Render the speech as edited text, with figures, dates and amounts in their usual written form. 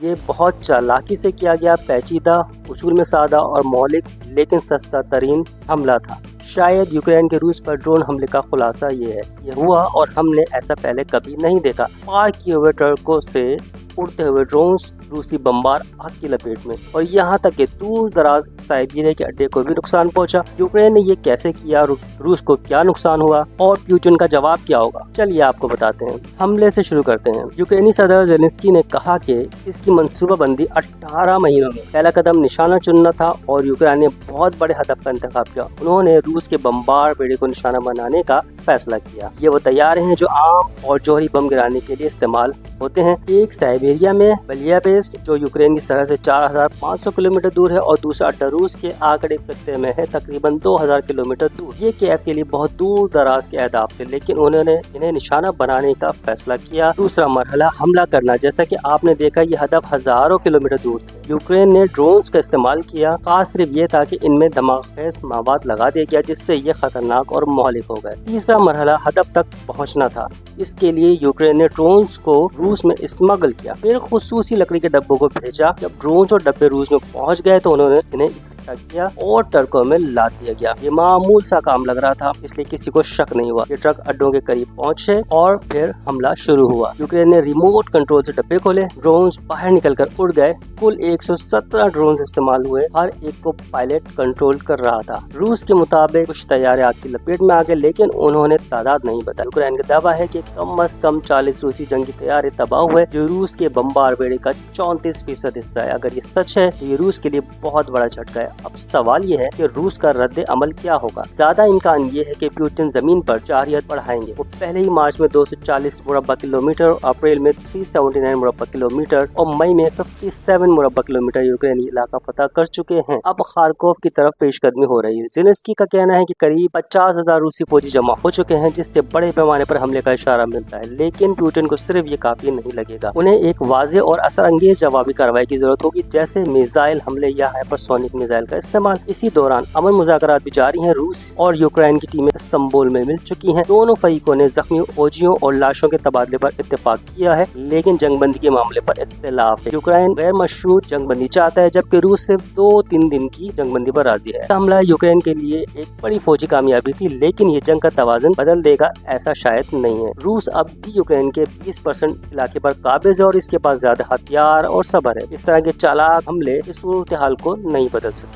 یہ بہت چالاکی سے کیا گیا پیچیدہ، اصول میں سادہ اور مہلک لیکن سستا ترین حملہ تھا۔ شاید یوکرین کے روس پر ڈرون حملے کا خلاصہ یہ ہے، یہ ہوا اور ہم نے ایسا پہلے کبھی نہیں دیکھا۔ پارک کیے ہوئے ٹرکوں سے اڑتے ہوئے ڈرونز، روسی بمبار آگ کی لپیٹ میں، اور یہاں تک کہ دور دراز سائبیریا کے اڈے کو بھی نقصان پہنچا۔ یوکرین نے یہ کیسے کیا، روس کو کیا نقصان ہوا اور پیوٹن کا جواب کیا ہوگا، چلیے آپ کو بتاتے ہیں۔ حملے سے شروع کرتے ہیں۔ یوکرینی صدر زیلنسکی نے کہا کہ اس کی منصوبہ بندی 18 مہینوں میں پہلا قدم نشانہ چننا تھا اور یوکرین نے بہت بڑے ہدف کا انتخاب کیا۔ انہوں نے روس کے بمبار بیڑے کو نشانہ بنانے کا فیصلہ کیا۔ یہ وہ طیارے ہیں جو عام اور جوہری بم گرانے کے لیے استعمال ہوتے ہیں۔ ایک سائبیریا میں بلیابیس جو یوکرین کی سرحد سے 4500 کلومیٹر دور ہے اور دوسرا اڈا روس کے آگڑے خطے میں ہے تقریباً 2000 کلومیٹر دور۔ یہ کیف کے لیے بہت دور دراز کے اہداف تھے لیکن انہوں نے انہیں نشانہ بنانے کا فیصلہ کیا۔ دوسرا مرحلہ حملہ کرنا، جیسا کہ آپ نے دیکھا یہ ہدف ہزاروں کلومیٹر دور تھے۔ یوکرین نے ڈرونز کا استعمال کیا، خاص صرف یہ تھا کہ ان میں دماغ خیز مواد لگا دیا گیا جس سے یہ خطرناک اور مہلک ہو گئے۔ تیسرا مرحلہ ہدف تک پہنچنا تھا۔ اس کے لیے یوکرین نے ڈرونز کو روس میں اسمگل کیا، پھر خصوصی لکڑی کے ڈبوں کو بھیجا۔ جب ڈرونز اور ڈبے روس میں پہنچ گئے تو انہوں نے انہیں اکٹھا کیا اور ٹرکوں میں لاد دیا گیا۔ یہ معمول سا کام لگ رہا تھا، اس لیے کسی کو شک نہیں ہوا۔ یہ ٹرک اڈوں کے قریب پہنچے اور پھر حملہ شروع ہوا۔ یوکرین نے ریموٹ کنٹرول سے ڈبے کھولے، ڈرونز باہر نکل کر اڑ گئے۔ کل 117 ڈرونز استعمال ہوئے، ہر ایک کو پائلٹ کنٹرول کر رہا تھا۔ روس کے مطابق کچھ طیارے آگ کی لپیٹ میں آ گئے لیکن انہوں نے تعداد نہیں بتائی۔ یوکرین کا دعویٰ ہے کہ کم از کم 40 روسی جنگی طیارے تباہ ہوئے جو روس کے بمبار بیڑے کا 34% حصہ ہے۔ اگر یہ سچ ہے تو یہ روس کے لیے بہت بڑا جھٹکا ہے۔ اب سوال یہ ہے کہ روس کا رد عمل کیا ہوگا۔ زیادہ امکان یہ ہے کہ پیوٹن زمین پر جارحیت بڑھائیں گے۔ وہ پہلے ہی مارچ میں 240 مربع کلومیٹر، اپریل میں 379 مربع کلومیٹر اور مئی میں 57 مربع کلومیٹر یوکرینی علاقہ فتح کر چکے ہیں۔ اب خارکوف کی طرف پیش قدمی ہو رہی ہے۔ زیلنسکی کا کہنا ہے کہ قریب 50,000 روسی فوجی جمع ہو چکے ہیں جس سے بڑے پیمانے پر حملے کا اشارہ ملتا ہے، لیکن پیوٹن کو صرف یہ کافی نہیں لگے گا۔ انہیں ایک واضح اور اثر انگیز جوابی کارروائی کی ضرورت ہوگی، جیسے میزائل حملے یا ہائپرسونک میزائل کا استعمال۔ اسی دوران امن مذاکرات بھی جاری ہیں۔ روس اور یوکرین کی ٹیمیں استنبول میں مل چکی ہیں۔ دونوں فریقوں نے زخمی فوجیوں اور لاشوں کے تبادلے پر اتفاق کیا ہے لیکن جنگ بندی کے معاملے پر اختلاف ہے۔ یوکرین غیر مشروط جنگ بندی چاہتا ہے جبکہ روس صرف 2-3 دن کی جنگ بندی پر راضی ہے۔ حملہ یوکرین کے لیے ایک بڑی فوجی کامیابی تھی لیکن یہ جنگ کا توازن بدل دے گا ایسا شاید نہیں ہے۔ روس اب بھی یوکرین کے 20% علاقے پر قابض ہے اور اس کے پاس زیادہ ہتھیار اور صبر ہے۔ اس طرح کے چالاک حملے اس صورتحال کو نہیں بدل سکتے۔